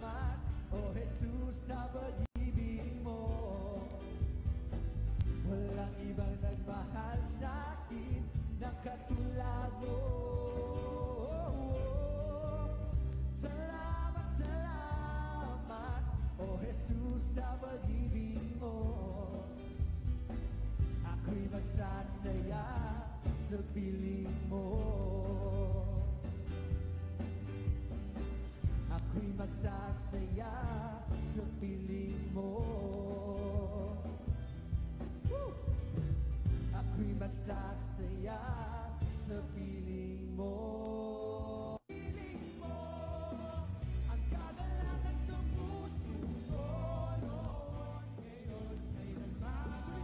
salamat, O Jesus, sa pag-ibig mo. Walang ibang nagmahal sa akin ng katulad mo. Salamat, salamat, O Jesus, sa pag-ibig mo. Ako'y magsasaya sa piling mo. Ako'y magsasaya sa piling mo. Ako'y magsasaya sa piling mo. Piling mo ang kagalakan sa puso ko noon, ngayon, kailanman.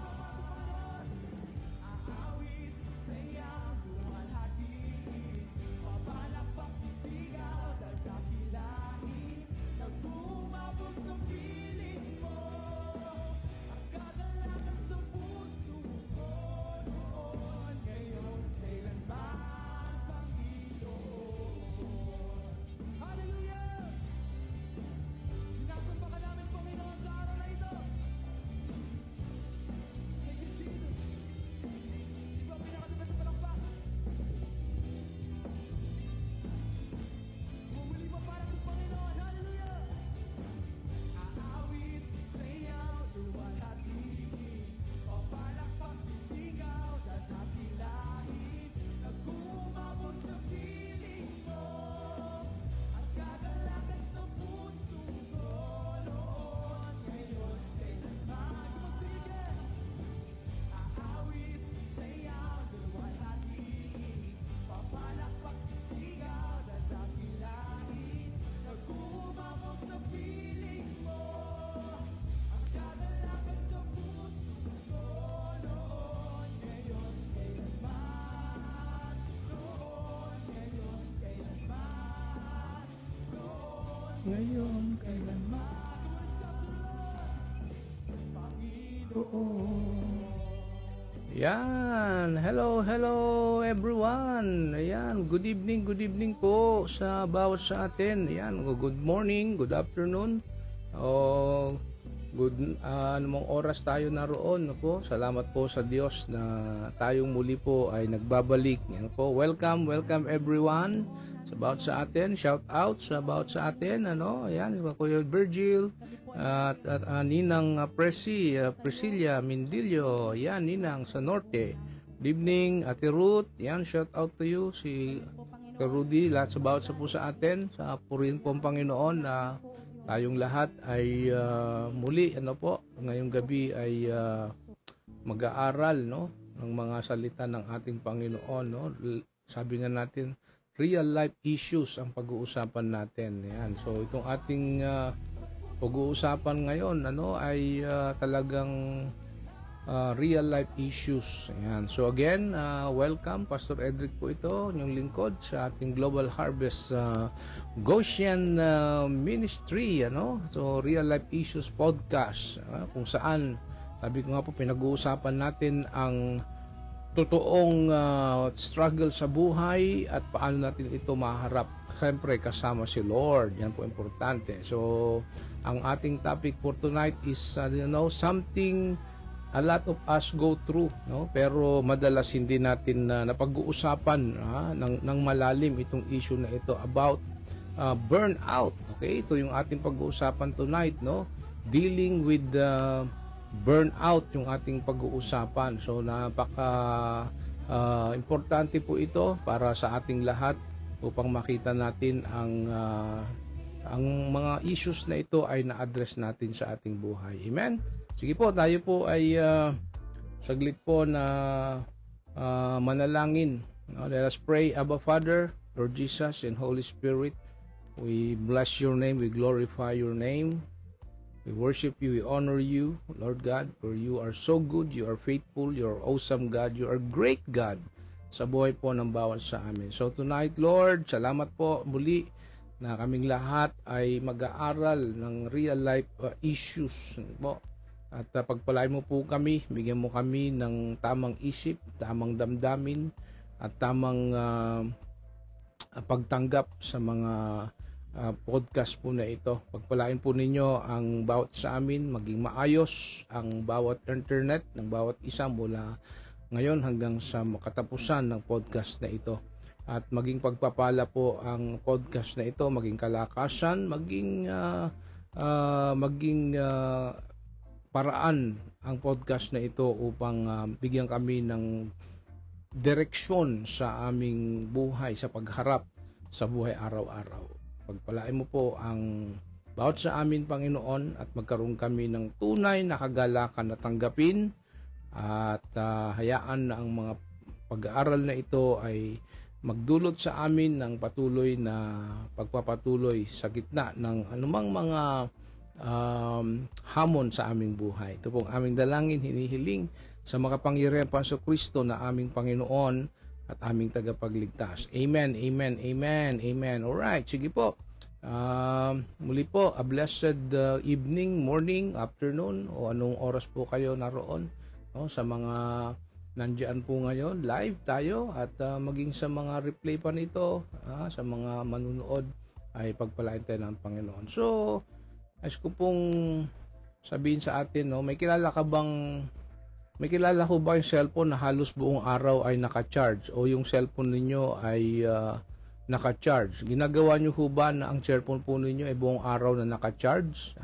Aawit sa sayang lumalhati, papalakpak sisigaw, dadakilain, nagumabos sa piling mo. Ang kagalakan sa puso ko noon, ngayon, kailanman, Panginoon. Hallelujah! Sinasamba ka namin, Panginoon, sa araw na ito. Thank you, Jesus. Ikaw ang pinakatabi sa palakpak. Bumuli mo para sa Panginoon. Hallelujah! Aawit sa sayaw, luwalhati, papalakpak sisigaw, dadakilain, nagumabos sa piling mo. Ang kagalakan sa puso ko noon, ngayon, kailanman. Sige! Aawit sa sayaw, luwalhati, papalakpak sisigaw, dadakilain, nagumabos sa piling mo. Ang kagalakan sa puso ko noon, ngayon, kailanman. Noon, ngayon, kailanman. Noon, Ngayon, kailanman, Panginoon. Yan, hello everyone. Ayan, good evening po sa bawat sa atin. Ayan, good morning, good afternoon. Anumang oras tayo naroon, no po. Salamat po sa Diyos na tayong muli po ay nagbabalik. Yan po, welcome everyone sa bawat sa atin. Shout out sa bawat sa atin, ano. Ayan, Kuya Virgil at Ninang Priscilla Mindillo, yan, Ninang sa Norte. Good evening, Ate Ruth, yan, shout out to you, si Rudy, lahat sa bawat sa po sa atin, sa purihin po ang Panginoon na tayong lahat ay muli, ano po, ngayong gabi ay mag-aaral, no, ng mga salita ng ating Panginoon, no. Sabi nga natin, real life issues ang pag-uusapan natin. Yan. So itong ating pag-uusapan ngayon ay talagang real life issues. Ayan. So again, welcome, Pastor Edric po ito, yung lingkod sa ating Global Harvest Goshen Ministry. So real life issues podcast, kung saan, sabi ko nga po, pinag-uusapan natin ang totoong struggle sa buhay at paano natin ito maharap. Siyempre kasama si Lord, yan po importante. So ang ating topic for tonight is something a lot of us go through, no? Pero madalas hindi natin napag-uusapan ng malalim itong issue na ito about burnout. Okay, ito yung ating pag-uusapan tonight, no? Dealing with burnout yung ating pag-uusapan. So napaka importante po ito para sa ating lahat upang makita natin ang mga issues na ito ay na-address natin sa ating buhay. Amen? Sige po, tayo po ay saglit po na manalangin. Let us pray. Abba Father, Lord Jesus and Holy Spirit, we bless your name, we glorify your name. We worship you, we honor you, Lord God, for you are so good, you are faithful, you are awesome God, you are great God sa buhay po ng bawat sa amin. So tonight, Lord, salamat po muli na kaming lahat ay mag-aaral ng real life issues po. At pagpalain mo po kami, bigyan mo kami ng tamang isip, tamang damdamin, at tamang pagtanggap sa mga podcast po na ito. Pagpalain po ninyo ang bawat sa amin, maging maayos ang bawat internet ng bawat isa mula ngayon hanggang sa makatapusan ng podcast na ito. At maging pagpapala po ang podcast na ito, maging kalakasan, maging paraan ang podcast na ito upang bigyan kami ng direksyon sa aming buhay, sa pagharap sa buhay araw-araw. Pagpalain mo po ang bawat sa amin, Panginoon, at magkaroon kami ng tunay na kagalakan na tanggapin at hayaan na ang mga pag-aaral na ito ay magdulot sa amin ng patuloy na pagpapatuloy sa gitna ng anumang mga hamon sa aming buhay. Ito pong aming dalangin, hinihiling sa makapangyarihan Panginoon Kristo na aming Panginoon at aming tagapagligtas. Amen, amen, amen, amen. Alright, sige po. Muli po, a blessed evening, morning, afternoon, o anong oras po kayo naroon. Sa mga nandiyan po ngayon, live tayo, at maging sa mga replay pa nito, sa mga manunood, ay pagpalain tayo ng Panginoon. So, as ko pong sabihin sa atin, may kilala ko ba yung cellphone na halos buong araw ay naka-charge o yung cellphone ninyo ay naka-charge? Ginagawa nyo ho ba na ang cellphone po ninyo ay buong araw na naka-charge?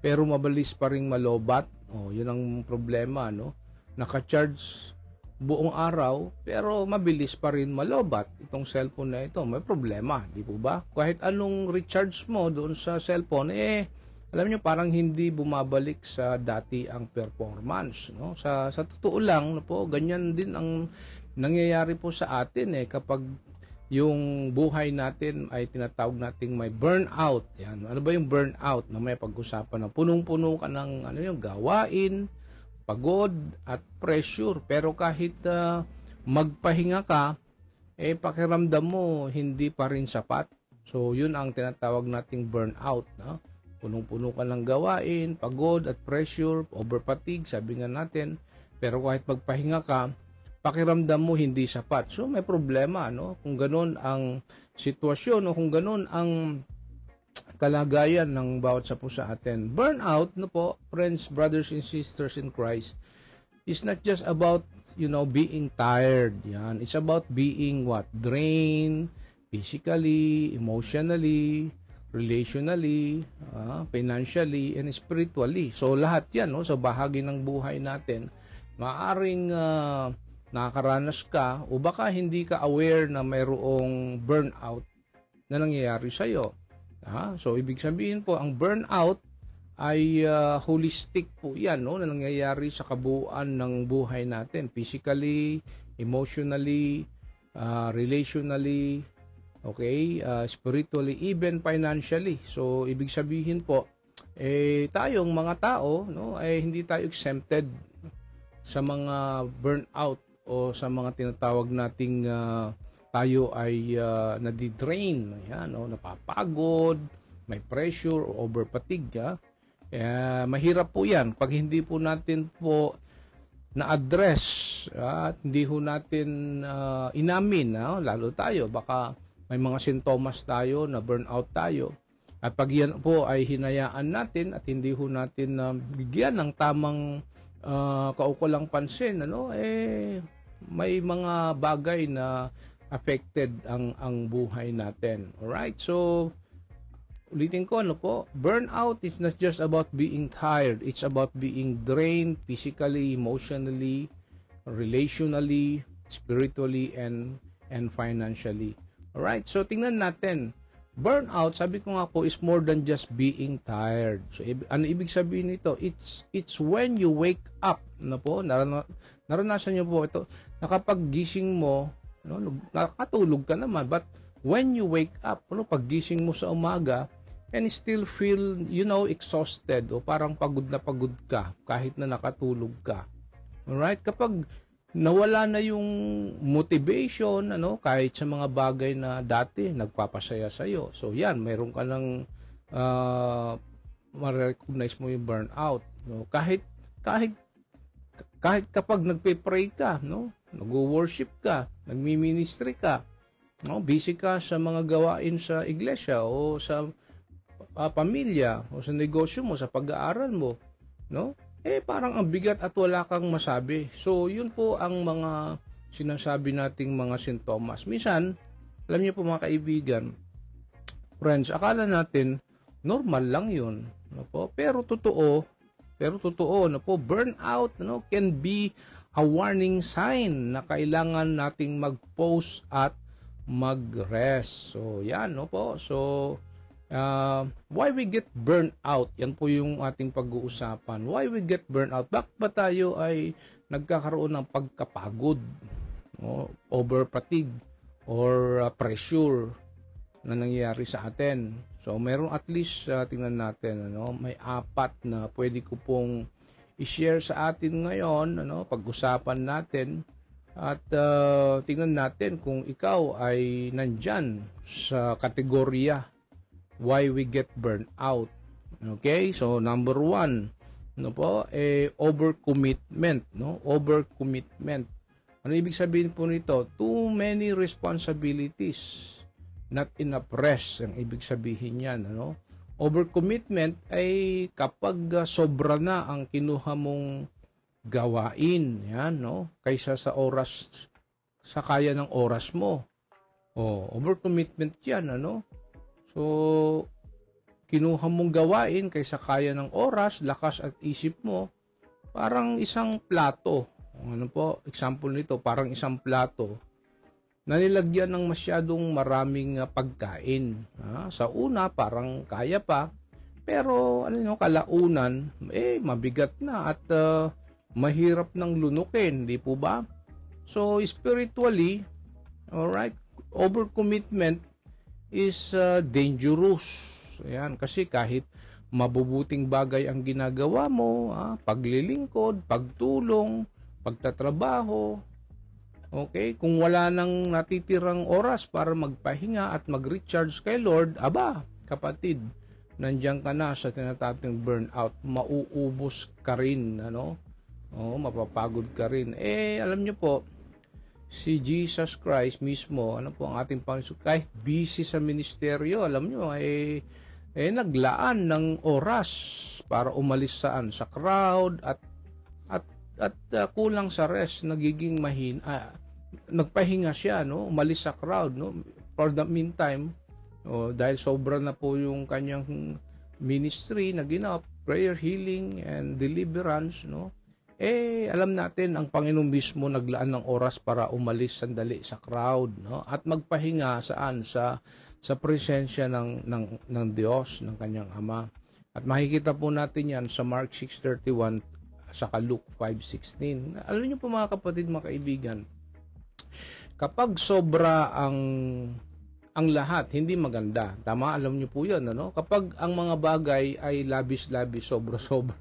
Pero mabilis pa rin malobat? Yun ang problema, no? Naka-charge buong araw pero mabilis pa rin malobat itong cellphone na ito. May problema, di po ba? Kahit anong recharge mo doon sa cellphone, alam nyo, parang hindi bumabalik sa dati ang performance, no? Sa totoo lang, no po, ganyan din ang nangyayari po sa atin kapag yung buhay natin ay tinatawag nating may burnout. Yan. Ano ba yung burnout? Na may pag-usapan na punong-puno ka ng yung gawain, pagod at pressure. Pero kahit magpahinga ka, pakiramdam mo hindi pa rin sapat. So yun ang tinatawag nating burnout, no? Punong-puno ka ng gawain, pagod at pressure, over-fatigue, sabi nga natin. Pero kahit magpahinga ka, pakiramdam mo hindi sapat. So may problema, no? Kung ganun ang sitwasyon o kung ganun ang kalagayan ng bawat sa po sa atin. Burnout, no po, friends, brothers and sisters in Christ, is not just about, being tired. Yan. It's about being what? Drained, physically, emotionally, relationally, financially, and spiritually. So lahat yan, no, sa bahagi ng buhay natin, maaring nakakaranas ka o baka hindi ka aware na mayroong burnout na nangyayari sa iyo. So ibig sabihin po, ang burnout ay holistic po yan, no, na nangyayari sa kabuuan ng buhay natin, physically, emotionally, relationally, okay, spiritually, even financially. So ibig sabihin po, tayong mga tao, no, hindi tayo exempted sa mga burnout o sa mga tinatawag nating tayo ay nadidrain, yan, no, napapagod, may pressure o over-fatigue. Mahirap po yan pag hindi po natin po na-address at hindi ho natin inamin, lalo tayo, baka may mga sintomas tayo na burnout tayo. At pag yan po ay hinayaan natin at hindi ho natin bigyan ng tamang kaukulang pansin, may mga bagay na affected ang buhay natin. Alright? So, ulitin ko, burnout is not just about being tired. It's about being drained physically, emotionally, relationally, spiritually, and financially. Alright, so tingnan natin. Burnout, sabi ko nga po, is more than just being tired. So, ano ibig sabihin nito? It's when you wake up, naranasan nyo po ito, na kapag gising mo, nakatulog ka naman, but when you wake up, pag gising mo sa umaga, and still feel, exhausted, o parang pagod na pagod ka, kahit na nakatulog ka. Alright, kapag nawala na yung motivation, kahit sa mga bagay na dati nagpapasaya sa iyo. So yan, mayroon ka ng ma-recognize mo yung burnout, Kahit kapag nagpe-pray ka, nagwo-worship ka, nagmi-ministry ka, No, busy ka sa mga gawain sa iglesia o sa pamilya o sa negosyo mo, sa pag-aaral mo, no? Parang ang bigat at wala kang masabi. So, yun po ang mga sinasabi nating mga sintomas. Minsan, alam niyo po mga kaibigan, friends, akala natin normal lang yun, no po? Pero totoo, no po, burnout, no, can be a warning sign na kailangan nating mag-pause at mag-rest. So, yan, no po. So, why we get burnt out? Yan po yung ating pag-uusapan. Why we get burnt out? Bakit ba tayo ay nagkakaroon ng pagkapagod, no? Over fatigue or pressure na nangyayari sa atin? So, meron at least, tingnan natin, ano, may 4 na pwede ko pong i-share sa atin ngayon, ano, pag-usapan natin. At tingnan natin kung ikaw ay nandyan sa kategorya why we get burnt out. Okay? So, number 1, no po, overcommitment, no? Overcommitment. Ano ibig sabihin po nito? Too many responsibilities, not enough rest. Ang ibig sabihin niyan, ano? Overcommitment ay kapag sobra na ang kinuha mong gawain, yan, no? Kaysa sa oras, sa kaya ng oras mo. Overcommitment yan, ano? So, kinuha mong gawain kaysa kaya ng oras, lakas at isip mo, parang isang plato. Ano po, example nito, parang isang plato na nilagyan ng masyadong maraming pagkain. Sa una, parang kaya pa, pero ano, kalaunan, mabigat na at mahirap ng lunukin, di po ba? So, spiritually, alright, overcommitment is dangerous. Ayan, kasi kahit mabubuting bagay ang ginagawa mo, paglilingkod, pagtulong, pagtatrabaho, okay, kung wala nang natitirang oras para magpahinga at mag-recharge kay Lord, kapatid, nandiyan ka na sa tinatawag burnout, mauubos ka rin, ano? Mapapagod ka rin. Alam nyo po, si Jesus Christ mismo, ano po ang ating Panginoon, kahit busy sa ministeryo, alam nyo, naglaan ng oras para umalis saan? Sa crowd at kulang sa rest, nagiging nagpahinga siya, no? Umalis sa crowd, no? For the meantime, dahil sobra na po yung kanyang ministry na ginawa, prayer, healing, and deliverance, no? Alam natin, ang Panginoon mismo naglaan ng oras para umalis sandali sa crowd, no? At magpahinga saan? Sa presensya ng Diyos, ng kanyang Ama. At makikita po natin yan sa Mark 6:31 sa Luke 5:16. Alam niyo po mga kapatid, mga kaibigan, kapag sobra ang lahat, hindi maganda. Tama, alam niyo po yan, ano? Kapag ang mga bagay ay labis-labis, sobra-sobra,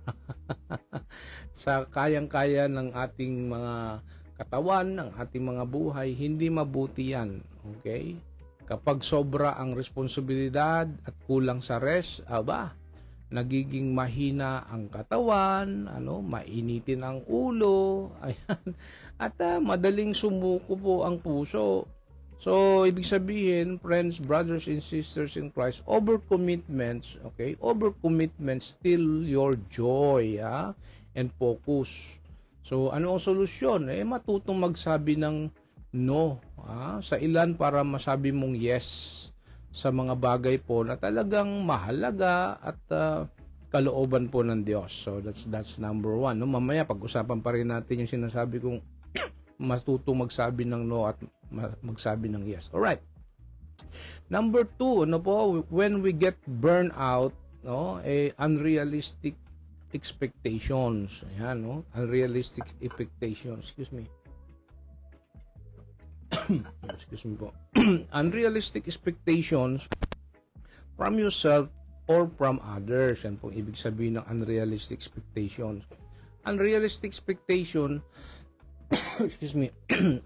sa kayang-kaya ng ating mga katawan, ng ating mga buhay, hindi mabuti yan. Okay? Kapag sobra ang responsibilidad at kulang sa rest, nagiging mahina ang katawan, mainitin ang ulo, ayan, at madaling sumuko po ang puso. So, ibig sabihin, friends, brothers and sisters in Christ, overcommitments, okay? Overcommitments steal your joy, and focus. So, ano ang solusyon? Matutong magsabi ng no, sa ilan para masabi mong yes sa mga bagay po na talagang mahalaga at kalooban po ng Diyos. So, that's number 1. No? Mamaya, pag-usapan pa rin natin yung sinasabi kong matutong magsabi ng no at magsabi ng yes. Alright. Number 2, when we get burned out, unrealistic expectations. Ayan, unrealistic expectations. Excuse me. Excuse me po. Unrealistic expectations from yourself or from others. Yan pong ibig sabihin ng unrealistic expectations. Unrealistic expectation excuse me,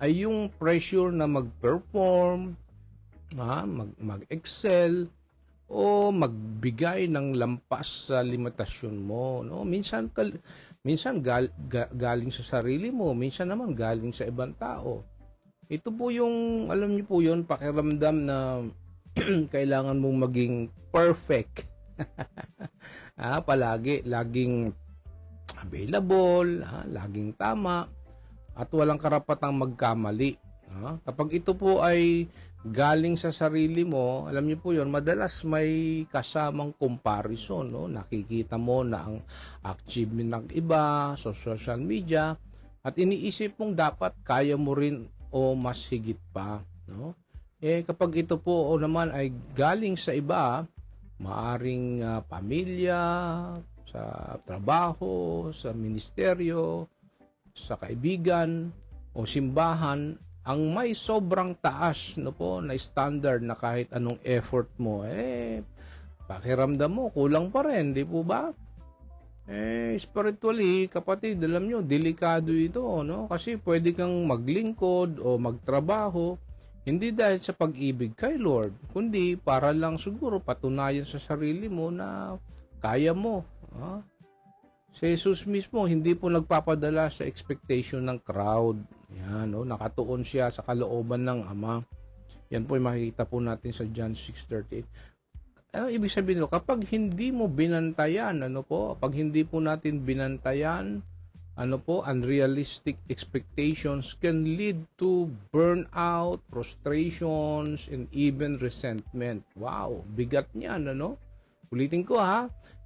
ay yung pressure na mag-perform, mag-excel, o magbigay ng lampas sa limitasyon mo, no? Minsan galing sa sarili mo, minsan naman galing sa ibang tao. Ito po yung, alam niyo po yun, pakiramdam na kailangan mong maging perfect. Palagi, laging available, laging tama, at walang karapatang magkamali. Kapag ito po ay galing sa sarili mo, alam niyo po yun, madalas may kasamang comparison. No? Nakikita mo na ang achievement ng iba sa social media, at iniisip mong dapat kaya mo rin o mas higit pa. No? Kapag ito po naman ay galing sa iba, maaring pamilya, sa trabaho, sa ministeryo, sa kaibigan o simbahan, ang may sobrang taas na standard na kahit anong effort mo, pakiramdam mo kulang pa rin, di po ba? Spiritually, kapatid, alam nyo, delikado ito, no? Kasi pwede kang maglingkod o magtrabaho hindi dahil sa pag-ibig kay Lord, kundi para lang siguro patunayan sa sarili mo na kaya mo. Si Jesus mismo hindi po nagpapadala sa expectation ng crowd. Yan, nakatuon siya sa kalooban ng Ama. Yan po yung makikita po natin sa John 6:38. Ibig sabihin nito, kapag hindi mo binantayan, pag hindi po natin binantayan, unrealistic expectations can lead to burnout, frustrations, and even resentment. Wow, bigat niyan, Ulitin ko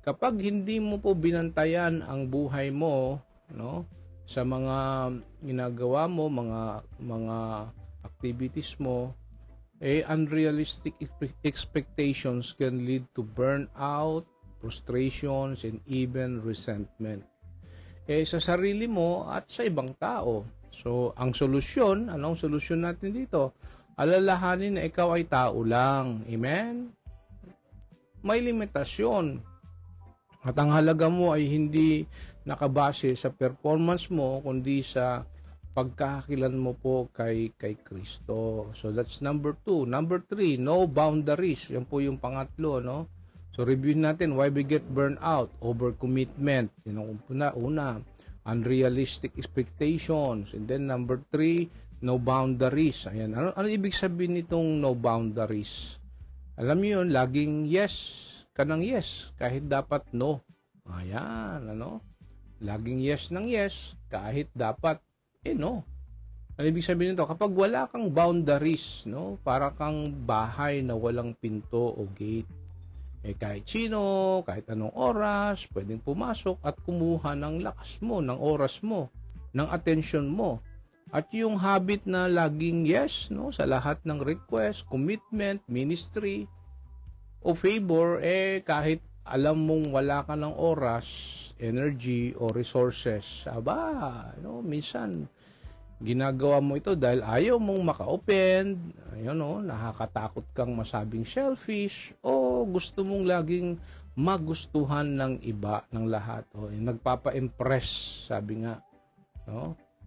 kapag hindi mo po binantayan ang buhay mo, sa mga ginagawa mo, mga activities mo, unrealistic expectations can lead to burnout, frustrations, and even resentment. Sa sarili mo at sa ibang tao. So, ang solusyon, anong solusyon natin dito? Alalahanin na ikaw ay tao lang. Amen? May limitasyon. At ang halaga mo ay hindi nakabase sa performance mo, kundi sa pagkakakilan mo po kay Kristo. So that's number 2. Number 3, no boundaries. Yan po yung pangatlo, So review natin why we get burnout, overcommitment. Una, unrealistic expectations. And then number 3, no boundaries. Ayan. Ano ibig sabihin nitong no boundaries? Alam niyo yun, laging yes ka ng yes, kahit dapat no. Ayan, Laging yes ng yes, kahit dapat no. Ano ibig sabihin nito? Kapag wala kang boundaries, para kang bahay na walang pinto o gate. Kahit sino, kahit anong oras, pwedeng pumasok at kumuha ng lakas mo, ng oras mo, ng attention mo. At yung habit na laging yes, sa lahat ng request, commitment, ministry, o favor, kahit alam mong wala ka ng oras, energy, o resources, minsan, ginagawa mo ito dahil ayaw mong maka-open, nakakatakot kang masabing selfish, o gusto mong laging magustuhan ng iba, ng lahat, nagpapa-impress, sabi nga,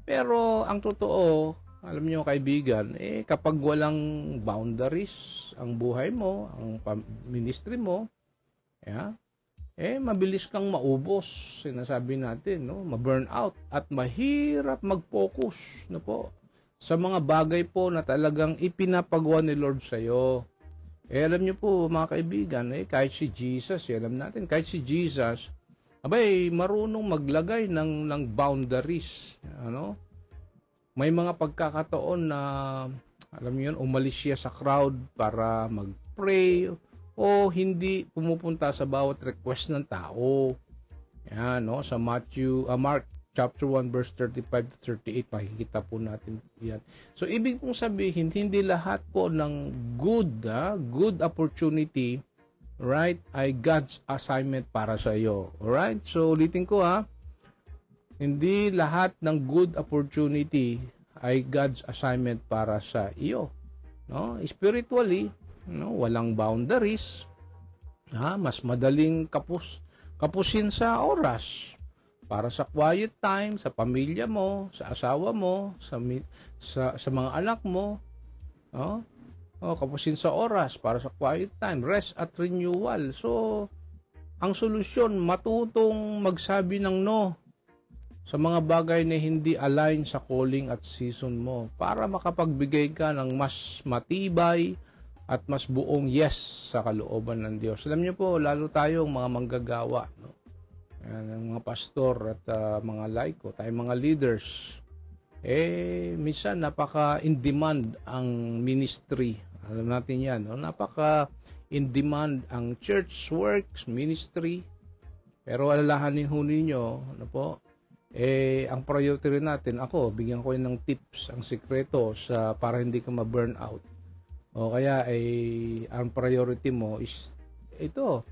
Pero ang totoo, alam niyo kaibigan, kapag walang boundaries ang buhay mo, ang ministry mo, mabilis kang maubos, sinasabi natin, ma-burn out, at mahirap mag-focus, sa mga bagay po na talagang ipinapagawa ni Lord sa iyo. Alam niyo po mga kaibigan, kahit si Jesus, alam natin, kahit si Jesus, marunong maglagay ng boundaries, May mga pagkakataon na, alam niyo yun, umalis siya sa crowd para mag-pray, o hindi pumupunta sa bawat request ng tao. Yan, sa Mark chapter 1 verse 35 to 38, makikita po natin yan. So ibig pong sabihin, hindi lahat po ng good opportunity, right, ay God's assignment para sa iyo. Alright? So ulitin ko hindi lahat ng good opportunity ay God's assignment para sa iyo. Spiritually, walang boundaries, mas madaling kapusin sa oras para sa quiet time, sa pamilya mo, sa asawa mo, sa mga anak mo, kapusin sa oras para sa quiet time, rest at renewal. So ang solusyon, matutong magsabi ng no sa mga bagay na hindi align sa calling at season mo para makapagbigay ka ng mas matibay at mas buong yes sa kalooban ng Diyos. Alam niyo po, lalo tayong mga manggagawa, no? Ang mga pastor at mga laiko, tayong mga leaders, minsan napaka-in-demand ang ministry. Alam natin yan, no? Napaka-in-demand ang church works, ministry. Pero alalahanin ho ninyo, ano po, ang priority rin natin, bigyan ko ng tips, ang sikreto para hindi ka ma-burn out. O kaya, ang priority mo is ito,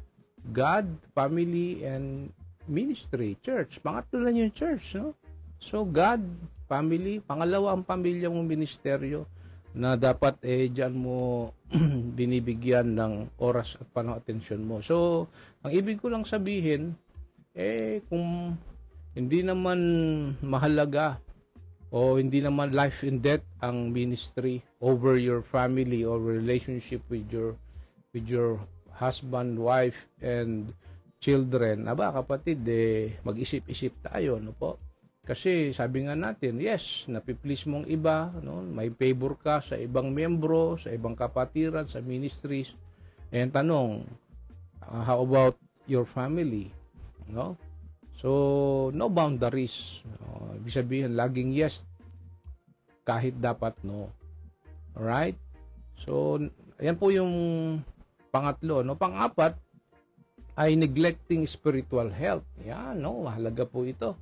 God, family, and ministry, church. Pangatlo lang yung church, no? So, God, family, pangalawa ang pamilya mong ministeryo na dapat dyan mo binibigyan ng oras at atensyon mo. So, ang ibig ko lang sabihin, kung hindi naman mahalaga o hindi naman life and death ang ministry over your family or relationship with your husband, wife, and children, kapatid, mag-isip-isip tayo, no po? Kasi sabi nga natin, yes, napiplease mong iba, no? May favor ka sa ibang membro, sa ibang kapatiran, sa ministries. And tanong, how about your family? No? So, no boundaries. Ibig sabihin, laging yes, kahit dapat no. Alright? So, yan po yung pangatlo. No? Pang-apat, ay neglecting spiritual health. Yan, no? Mahalaga po ito.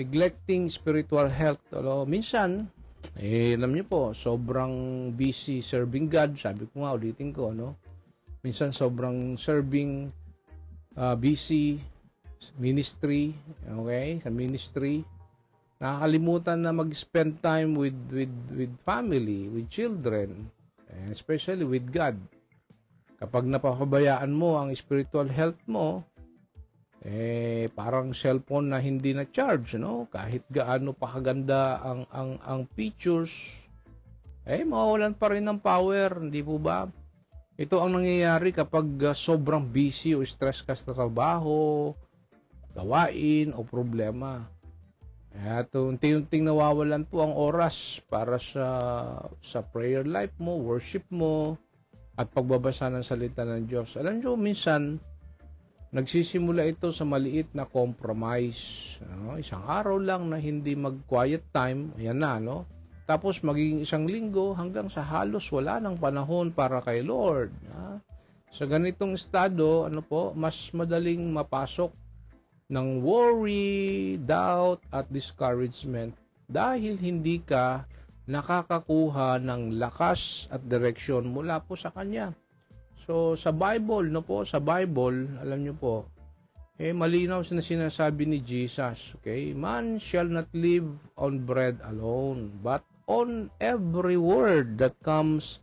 Neglecting spiritual health. Minsan, alam niyo po, sobrang busy serving God. Sabi ko nga, ulitin ko, no? Minsan, sobrang busy ministry, okay? Sa ministry, nakakalimutan na mag-spend time with family, with children, and especially with God. Kapag napapabayaan mo ang spiritual health mo, parang cellphone na hindi na charge, no? Kahit gaano pa kaganda ang features, mawawalan pa rin ng power, hindi po ba? Ito ang nangyayari kapag sobrang busy o stress ka sa trabaho, gawain o problema. At unti-unting nawawalan po ang oras para sa prayer life mo, worship mo, at pagbabasa ng salita ng Diyos. Alam nyo, minsan, nagsisimula ito sa maliit na compromise. Isang araw lang na hindi mag-quiet time, ayan na, no? Tapos magiging isang linggo hanggang sa halos wala ng panahon para kay Lord. Sa ganitong estado, mas madaling mapasok ng worry, doubt, at discouragement dahil hindi ka nakakakuha ng lakas at direksyon mula po sa Kanya. So, sa Bible, alam nyo po, malinaw na sinasabi ni Jesus, okay? Man shall not live on bread alone, but on every word that comes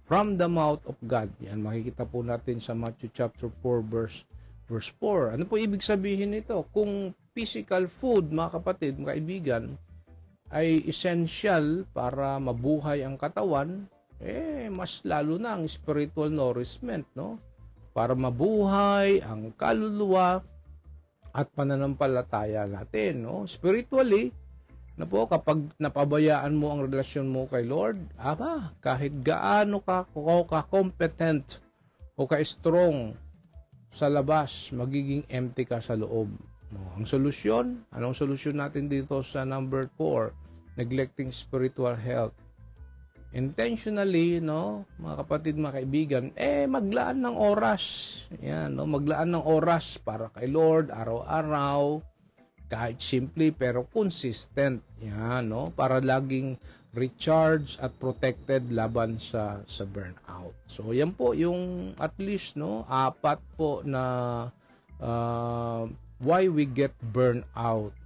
from the mouth of God. Yan, makikita po natin sa Matthew chapter 4, verse 4. Ano po ibig sabihin nito? Kung physical food, mga kapatid, mga kaibigan, ay essential para mabuhay ang katawan, mas lalo na ang spiritual nourishment, no? Para mabuhay ang kaluluwa at pananampalataya natin, no? Spiritually, kapag napabayaan mo ang relasyon mo kay Lord, kahit gaano ka competent o ka-strong sa labas, magiging empty ka sa loob. Ang solusyon, anong solusyon natin dito sa number 4? Neglecting spiritual health. Intentionally, mga kapatid, mga kaibigan, maglaan ng oras. Yan, maglaan ng oras para kay Lord, araw-araw, kahit simple pero consistent. Yan, para laging recharge at protected laban sa burnout. So, yan po yung at least, 4 po na why we get burnout,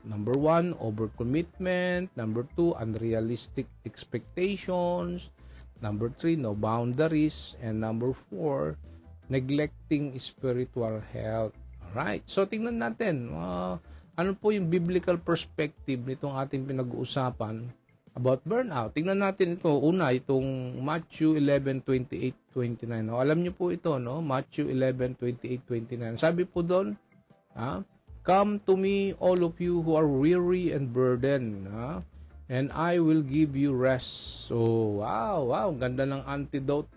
Number 1, overcommitment. Number 2, unrealistic expectations. Number 3, no boundaries. And number 4, neglecting spiritual health. Alright, so tingnan natin, ano po yung biblical perspective nitong ating pinag-uusapan about burnout. Tingnan natin ito, una, itong Matthew 11:28-29. Alam niyo po ito, Matthew 11:28-29. Sabi po doon, Come to me, all of you who are weary and burdened, and I will give you rest. So, wow, ganda ng antidote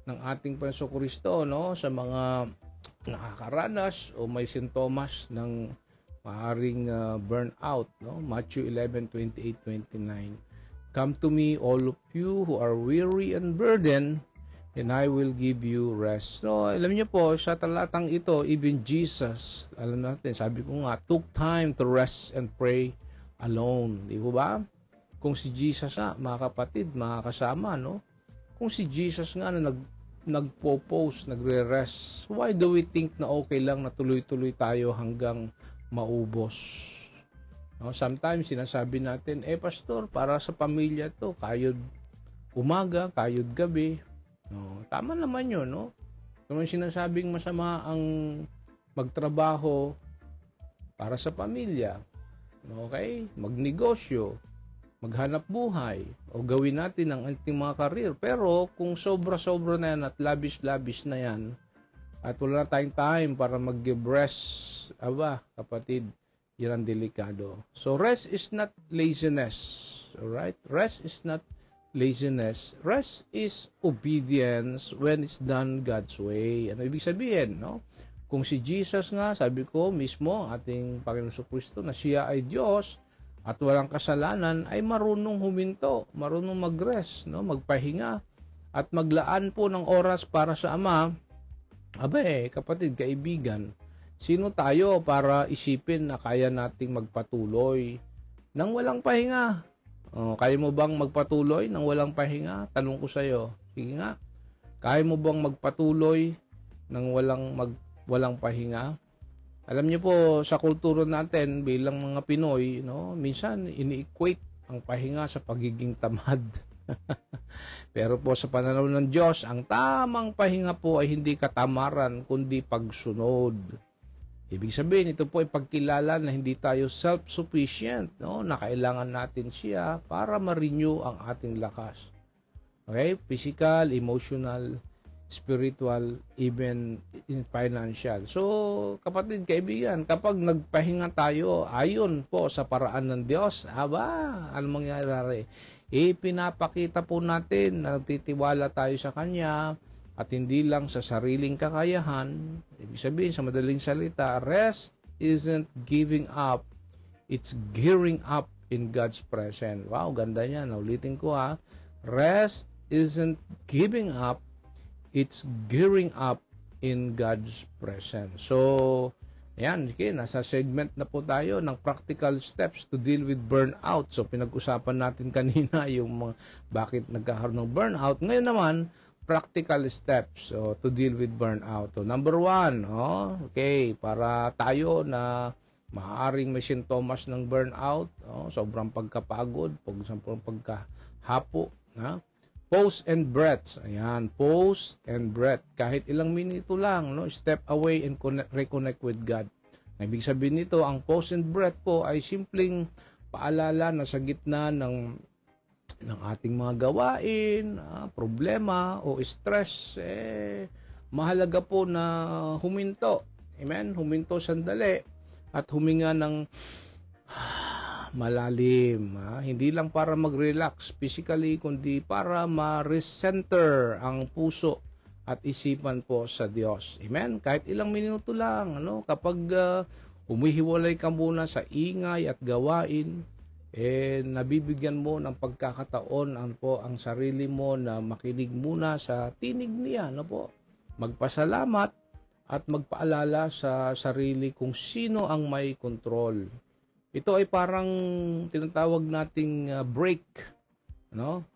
ng ating Panginoong Kristo, no, sa mga nakakaranas o may sintomas ng maaring burnout, no? Matthew 11:28-29. Come to me, all of you who are weary and burdened, and I will give you rest. So, alam niyo po, sa talatang ito, even Jesus, alam natin, sabi ko nga, took time to rest and pray alone. Di ba? Kung si Jesus nga, mga kapatid, mga kasama, no? Kung si Jesus nga na nagpo-pause, nagre-rest, why do we think na okay lang na tuloy-tuloy tayo hanggang maubos? No? Sometimes, sinasabi natin, pastor, para sa pamilya to, kayod umaga, kayod gabi. No, tama naman yun, no? Kung sinasabing masama ang magtrabaho para sa pamilya, okay? Magnegosyo, maghanap buhay, o gawin natin ang ating mga karir. Pero kung sobra-sobra na yan at labis-labis na yan, at wala na tayong time para mag-give rest, kapatid, yan ang delikado. So, rest is not laziness. Alright? Rest is not laziness. Rest is obedience when it's done God's way. Ano ibig sabihin, no? Kung si Jesus nga, sabi ko mismo, ating Panginoon Kristo, na siya ay Diyos at walang kasalanan, ay marunong huminto, marunong mag-rest, no? Magpahinga at maglaan po ng oras para sa Ama. Kapatid, kaibigan, sino tayo para isipin na kaya nating magpatuloy nang walang pahinga? Kaya mo bang magpatuloy nang walang pahinga? Tanong ko sa iyo. Sige nga. Kaya mo bang magpatuloy nang walang pahinga? Alam niyo po, sa kultura natin bilang mga Pinoy, no, minsan ini-equate ang pahinga sa pagiging tamad. Pero po sa pananaw ng Diyos, ang tamang pahinga po ay hindi katamaran kundi pagsunod. Ibig sabihin, ito po ay pagkilala na hindi tayo self-sufficient, no? Na kailangan natin siya para ma-renew ang ating lakas. Okay? Physical, emotional, spiritual, even in financial. So, kapatid, kaibigan, kapag nagpahinga tayo, ayon po sa paraan ng Diyos, ano mangyayari? Pinapakita po natin na nagtitiwala tayo sa Kanya, at hindi lang sa sariling kakayahan. Ibig sabihin, sa madaling salita, rest isn't giving up, it's gearing up in God's presence. Wow, ganda niya. Naulitin ko Rest isn't giving up, it's gearing up in God's presence. So, ayan, nasa segment na po tayo ng practical steps to deal with burnout. So, pinag-usapan natin kanina yung bakit nagkakaroon ng burnout. Ngayon naman, practical steps to deal with burnout. So, number 1, okay, para tayo na maaaring may sintomas ng burnout, sobrang pagkapagod, sobrang pagkahapo, pause and breath. Ayan, pause and breath. Kahit ilang minuto lang, step away and reconnect with God. Ibig sabihin nito, ang pause and breath po ay simpleng paalala na sa gitna ng ating mga gawain, problema o stress, mahalaga po na huminto. Amen? Huminto sandali at huminga ng malalim. Hindi lang para mag-relax physically, kundi para ma-recenter ang puso at isipan po sa Diyos. Amen? Kahit ilang minuto lang, kapag humihiwalay ka muna sa ingay at gawain, nabibigyan mo ng pagkakataon ang sarili mo na makinig muna sa tinig niya, magpasalamat at magpaalala sa sarili kung sino ang may control. Ito ay parang tinatawag nating break,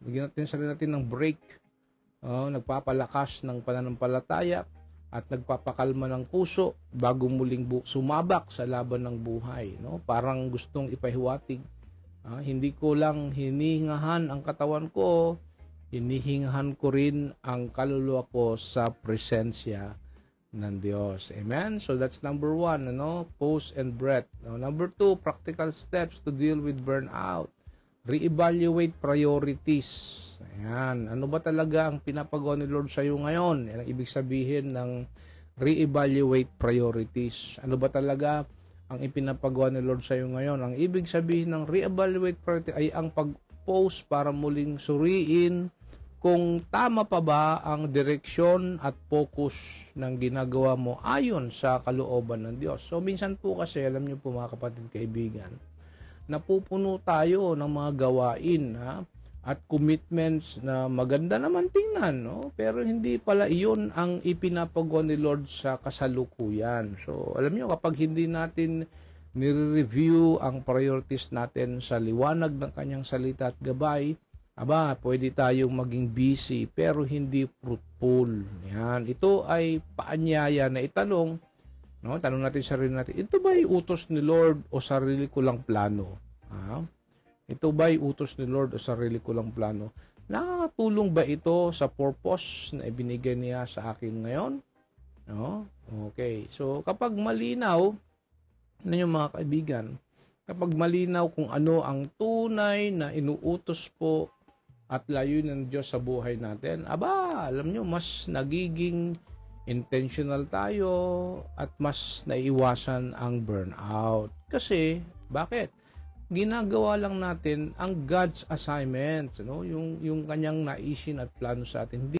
bigyan natin sarili natin ng break, nagpapalakas ng pananampalataya at nagpapakalma ng puso bago muling sumabak sa laban ng buhay, parang gustong ipahiwatig. Hindi ko lang hinihingahan ang katawan ko, hinihingahan ko rin ang kaluluwa ko sa presensya ng Diyos. Amen? So that's number 1, pause and breath. Number 2, practical steps to deal with burnout. Reevaluate priorities. Ayan. Ano ba talaga ang pinapagawa ni Lord sa iyo ngayon? Yan ang ibig sabihin ng reevaluate priorities. Ano ba talaga ang ipinapagawa ni Lord sa iyo ngayon. Ang ibig sabihin ng reevaluate priority ay ang pag-pause para muling suriin kung tama pa ba ang direksyon at focus ng ginagawa mo ayon sa kalooban ng Diyos. So minsan po kasi, alam niyo po mga kapatid kaibigan, napupuno tayo ng mga gawain at commitments na maganda naman tingnan, no? Pero hindi pala iyon ang ipinapagawa ni Lord sa kasalukuyan. So, alam niyo, kapag hindi natin nire-review ang priorities natin sa liwanag ng kanyang salita at gabay, pwede tayong maging busy pero hindi fruitful. Yan. Ito ay paanyaya na itanong, no? Tanong natin sarili natin, ito ba ay utos ni Lord o sarili ko lang plano? Ito ba ay utos ni Lord o sarili ko lang plano? Nakakatulong ba ito sa purpose na ibinigay niya sa akin ngayon? No? Okay. So, kapag malinaw, ano yung mga kaibigan, kapag malinaw kung ano ang tunay na inuutos po at layunin ng Diyos sa buhay natin, alam nyo, mas nagiging intentional tayo at mas naiwasan ang burnout. Kasi, bakit? Ginagawa lang natin ang God's assignment, no? Yung kanyang naisin at plano sa atin. Hindi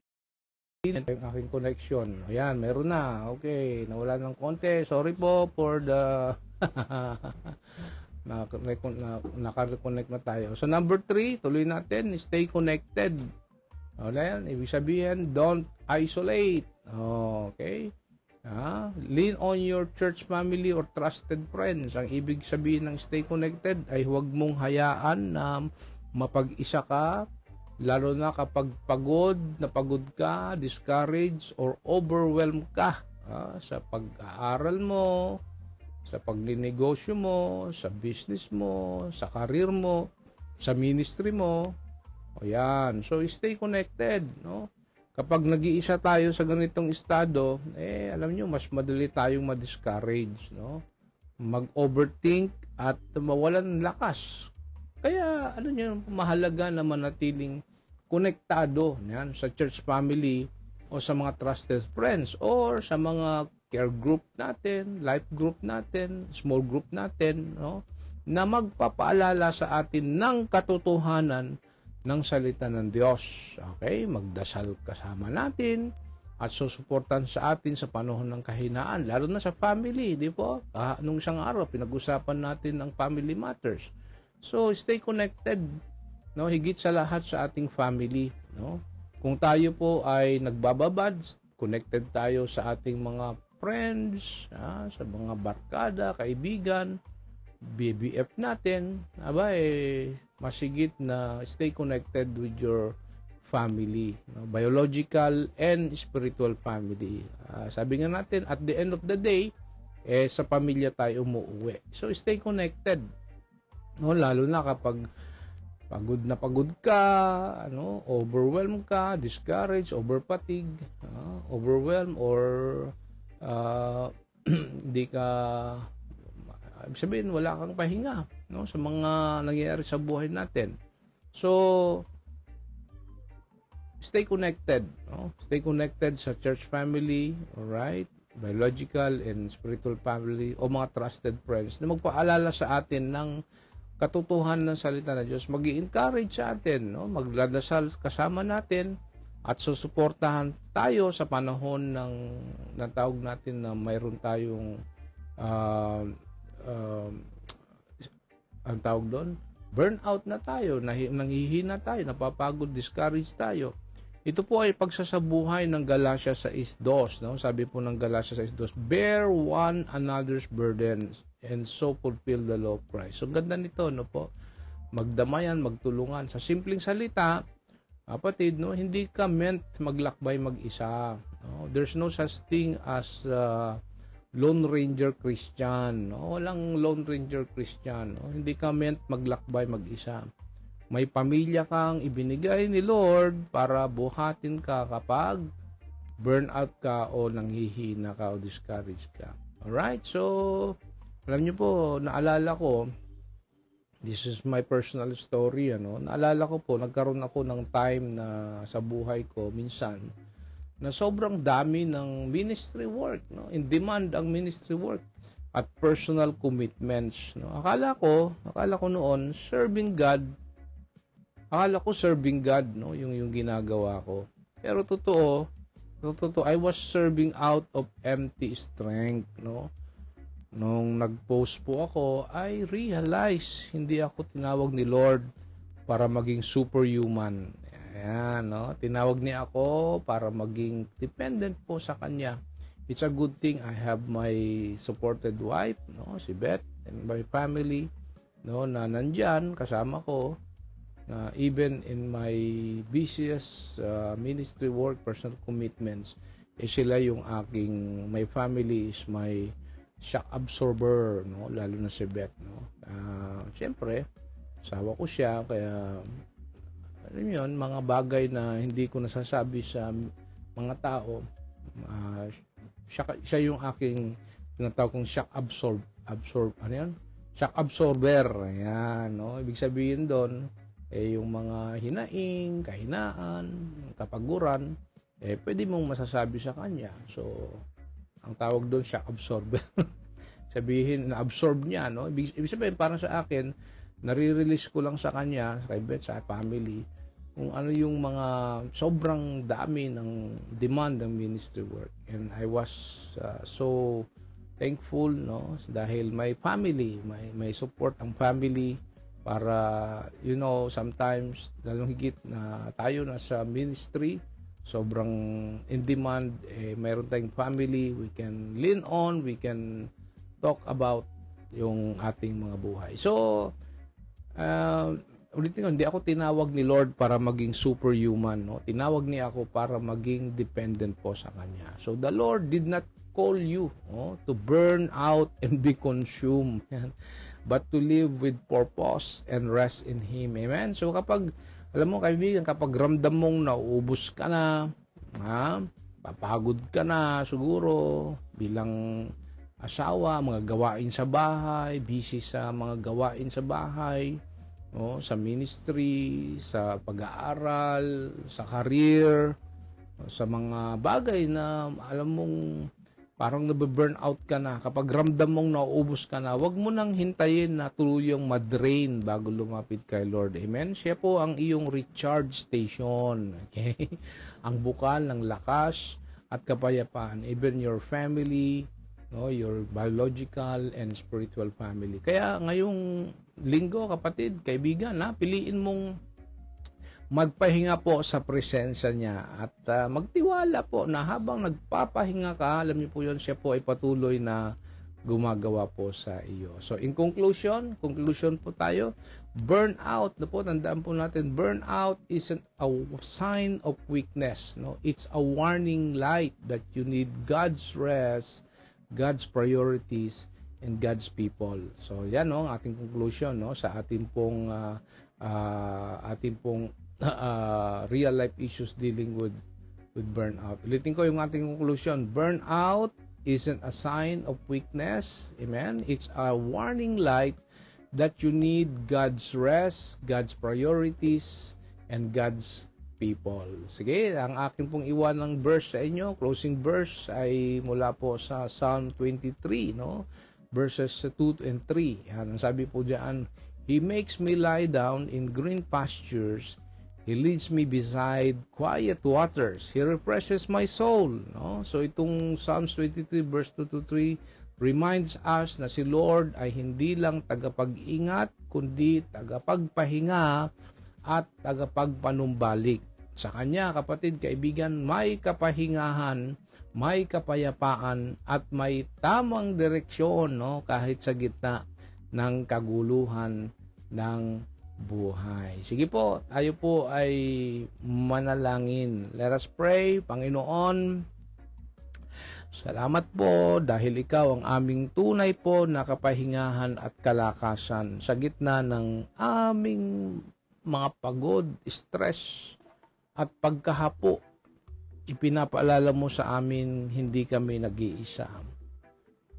yung aking connection. Ayan, meron na. Okay, nawala ng konti. Sorry po for the naka-reconnect na tayo. So number 3, tuloy natin, stay connected. Ayan, ibig sabihin, don't isolate. Okay? Lean on your church family or trusted friends. Ang ibig sabihin ng stay connected ay huwag mong hayaan na mapag-isa ka, lalo na kapag pagod ka, discouraged, or overwhelmed ka sa pag-aaral mo, sa pagninegosyo mo, sa business mo, sa career mo, sa ministry mo. Ayan. So, stay connected, no? Kapag nag-iisa tayo sa ganitong estado, alam nyo, mas madali tayong ma-discourage, no? Mag-overthink at mawalan ng lakas. Kaya, mahalaga na manatiling konektado yan, sa church family o sa mga trusted friends or sa mga care group natin, life group natin, small group natin, no? Na magpapaalala sa atin ng katotohanan ng salita ng Diyos. Okay? Magdasal kasama natin at susuportan sa atin sa panahon ng kahinaan, lalo na sa family, di po? Nung isang araw, pinag-usapan natin ang family matters. So, stay connected, no? Higit sa lahat sa ating family, no? Kung tayo po ay nagbababad, connected tayo sa ating mga friends, sa mga barkada, kaibigan, BBF natin, masigit na stay connected with your family, no? Biological and spiritual family. Sabi nga natin, at the end of the day, sa pamilya tayo umuwi. So, stay connected. No? Lalo na kapag pagod ka, overwhelmed ka, discouraged, overfatigue, overwhelmed, or hindi ka, sabihin, wala kang pahinga, no? Sa mga nangyayari sa buhay natin. So, stay connected, no? Stay connected sa church family, alright? Biological and spiritual family o mga trusted friends na magpaalala sa atin ng katotohanan ng salita ng Diyos. Mag-i-encourage sa atin, no? Magdadasal kasama natin at susuportahan tayo sa panahon ng tawag natin na mayroon tayong ang tawag doon, burnout na tayo, nanghihina tayo, napapagod, discouraged tayo. Ito po ay pagsasabuhay ng Galatia 6:2, no? Sabi po ng Galatia 6:2, bear one another's burdens and so fulfill the law of Christ. So, ganda nito, no po? Magdamayan, magtulungan. Sa simpleng salita, kapatid, no, hindi ka meant maglakbay mag-isa. No? There's no such thing as Lone Ranger Christian, no? Walang Lone Ranger Christian, no? Hindi ka meant maglakbay mag-isa. May pamilya kang ibinigay ni Lord para buhatin ka kapag burnout ka o nanghihina ka o discouraged ka. Alright? So, alam niyo po, naalala ko, this is my personal story, naalala ko po, nagkaroon ako ng time na sa buhay ko minsan, na sobrang dami ng ministry work, no? In demand ang ministry work. at personal commitments, no? Akala ko noon serving God, no, yung ginagawa ko. Pero totoo, I was serving out of empty strength, no? Nung nag-post po ako, I realized hindi ako tinawag ni Lord para maging superhuman. Ayan, no? Tinawag niya ako para maging dependent po sa Kanya. It's a good thing I have my supported wife, no, si Beth, and my family, no, na nandyan kasama ko, even in my busiest ministry work, personal commitments, sila yung my family is my shock absorber, no, lalo na si Beth, no. Siyempre, asawa ko siya, kaya alam yun, mga bagay na hindi ko nasasabi sa mga tao, siya yung aking tinatawag kong shock shock absorber. Ayan, no? Ibig sabihin doon, yung mga hinaing, kahinaan, kapaguran, pwede mong masasabi sa kanya. So, ang tawag doon, shock absorber. Sabihin, na-absorb niya, no? Ibig sabihin, parang sa akin, nare-release ko lang sa kanya, kay Beth, sa family, kung ano yung mga sobrang dami ng demand ng ministry work. And I was so thankful, no, dahil my family, may support ang family para, you know, sometimes lalong higit na tayo na sa ministry, sobrang in demand, mayroon tayong family, we can lean on, we can talk about yung ating mga buhay. So, ulitin ko, hindi ako tinawag ni Lord para maging superhuman, no? Tinawag niya ako para maging dependent po sa Kanya. So, the Lord did not call you, no, to burn out and be consumed, but to live with purpose and rest in Him. Amen? So, kapag, alam mo kaibigan, kapag ramdam mong nauubos ka na, papagod ka na siguro, bilang asawa, mga gawain sa bahay, busy sa mga gawain sa bahay, no, sa ministry, sa pag-aaral, sa career, sa mga bagay na alam mong parang nabe-burn out ka na. Kapag ramdam mong nauubos ka na, wag mo nang hintayin na tuluyang madrain bago lumapit kay Lord. Amen? Siya po ang iyong recharge station. Okay? Ang bukal ng lakas at kapayapaan. Even your family, no, your biological and spiritual family. Kaya ngayong linggo, kapatid, kaibigan, piliin mong magpahinga po sa presensya niya at magtiwala po na habang nagpapahinga ka, alam niyo po yun, siya po ay patuloy na gumagawa po sa iyo. So in conclusion po tayo, burnout, na po, tandaan po natin, burnout isn't a sign of weakness, no? It's a warning light that you need God's rest, God's priorities, and God's people. So yan, no, ating conclusion, no, sa ating pong real life issues dealing with burnout. Ulitin ko yung ating conclusion. Burnout isn't a sign of weakness. Amen. It's a warning light that you need God's rest, God's priorities, and God's people. Sige, ang aking pong iwanang verse sa inyo, closing verse, ay mula po sa Psalm 23, no? Verses 2 and 3. Yan, ang sabi po diyan, He makes me lie down in green pastures. He leads me beside quiet waters. He refreshes my soul. No? So itong Psalms 23 verse 2 to 3 reminds us na si Lord ay hindi lang tagapag-ingat, kundi tagapagpahinga at tagapagpanumbalik. Sa Kanya, kapatid, kaibigan, may kapahingahan, may kapayapaan, at may tamang direksyon, no? Kahit sa gitna ng kaguluhan ng buhay. Sige po, tayo po ay manalangin. Let us pray. Panginoon, salamat po dahil Ikaw ang aming tunay po na kapahingahan at kalakasan sa gitna ng aming mga pagod, stress, at pagkahapo. Ipinapaalala mo sa amin, hindi kami nag-iisa.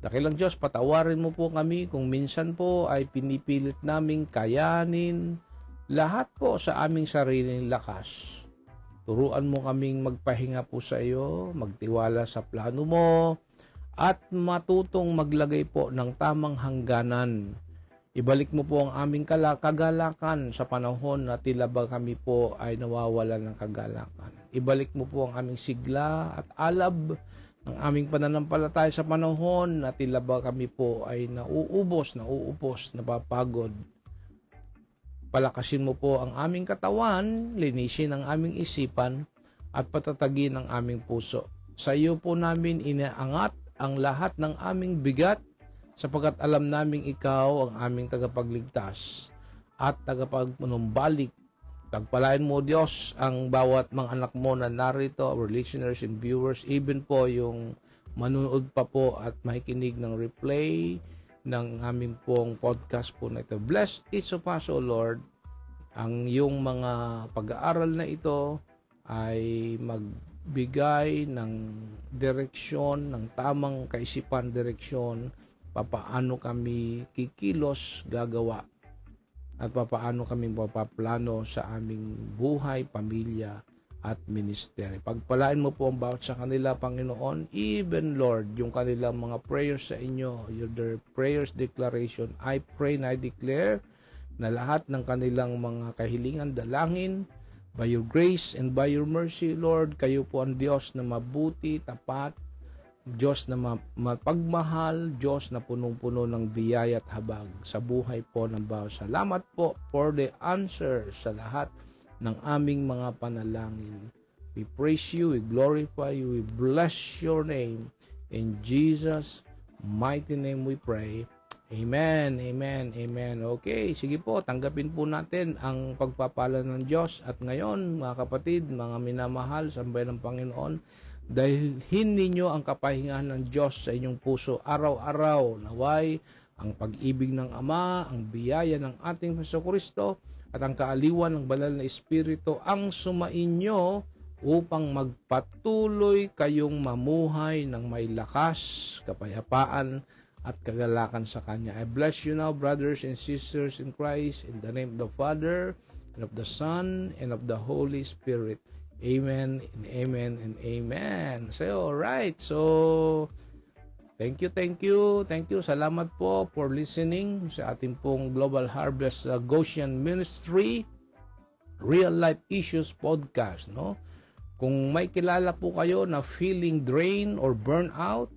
Dakilang Diyos, patawarin mo po kami kung minsan po ay pinipilit naming kayanin lahat po sa aming sariling lakas. Turuan mo kaming magpahinga po sa iyo, magtiwala sa plano mo, at matutong maglagay po ng tamang hangganan. Ibalik mo po ang aming kagalakan sa panahon na tila ba kami po ay nawawalan ng kagalakan. Ibalik mo po ang aming sigla at alab ng aming pananampalataya sa panahon na tila ba kami po ay nauupos, napapagod. Palakasin mo po ang aming katawan, linisin ang aming isipan, at patatagin ang aming puso. Sa iyo po namin inaangat ang lahat ng aming bigat, sapagkat alam naming ikaw ang aming tagapagligtas at tagapagpanumbalik. Tagpalain mo, Diyos, ang bawat mga anak mo na narito, our listeners and viewers, even po yung manunood pa po at makikinig ng replay ng aming pong podcast po na ito. Bless each of us, O Lord. Ang yung mga pag-aaral na ito ay magbigay ng direksyon, ng tamang kaisipan direksyon, papaano kami kikilos, gagawa, at papaano kami mapaplano sa aming buhay, pamilya, at ministry. Pagpalain mo po ang bawat sa kanila, Panginoon, even, Lord, yung kanilang mga prayers sa inyo, their prayers declaration, I pray and I declare na lahat ng kanilang mga kahilingan, dalangin, by your grace and by your mercy, Lord, kayo po ang Diyos na mabuti, tapat, Diyos na mapagmahal, Diyos na punong-puno ng biyaya at habag sa buhay po ng bawat. Salamat po for the answer sa lahat ng aming mga panalangin. We praise you, we glorify you, we bless your name. In Jesus' mighty name we pray. Amen, amen, amen. Okay, sige po, tanggapin po natin ang pagpapala ng Diyos. At ngayon, mga kapatid, mga minamahal, sambayan ng Panginoon, dahil ninyo ang kapahingahan ng Diyos sa inyong puso araw-araw, naway ang pag-ibig ng Ama, ang biyaya ng ating Jesucristo, at ang kaaliwan ng banal na Espiritu ang sumainyo upang magpatuloy kayong mamuhay ng may lakas, kapayapaan, at kagalakan sa Kanya. I bless you now, brothers and sisters in Christ, in the name of the Father, and of the Son, and of the Holy Spirit. Amen, and amen, and amen. So, alright. So, thank you. Salamat po for listening sa ating pong Global Harvest Goshen Ministry Real Life Issues Podcast, no? Kung may kilala po kayo na feeling drained or burnout,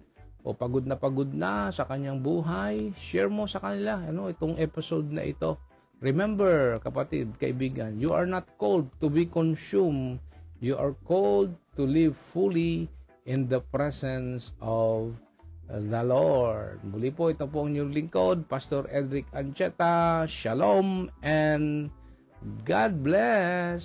o pagod na sa kanyang buhay, share mo sa kanila itong episode na ito. Remember, kapatid, kaibigan, you are not called to be consumed. You are called to live fully in the presence of the Lord. Muli po, ito po ang inyong lingkod, Pastor Edric Ancheta. Shalom and God bless.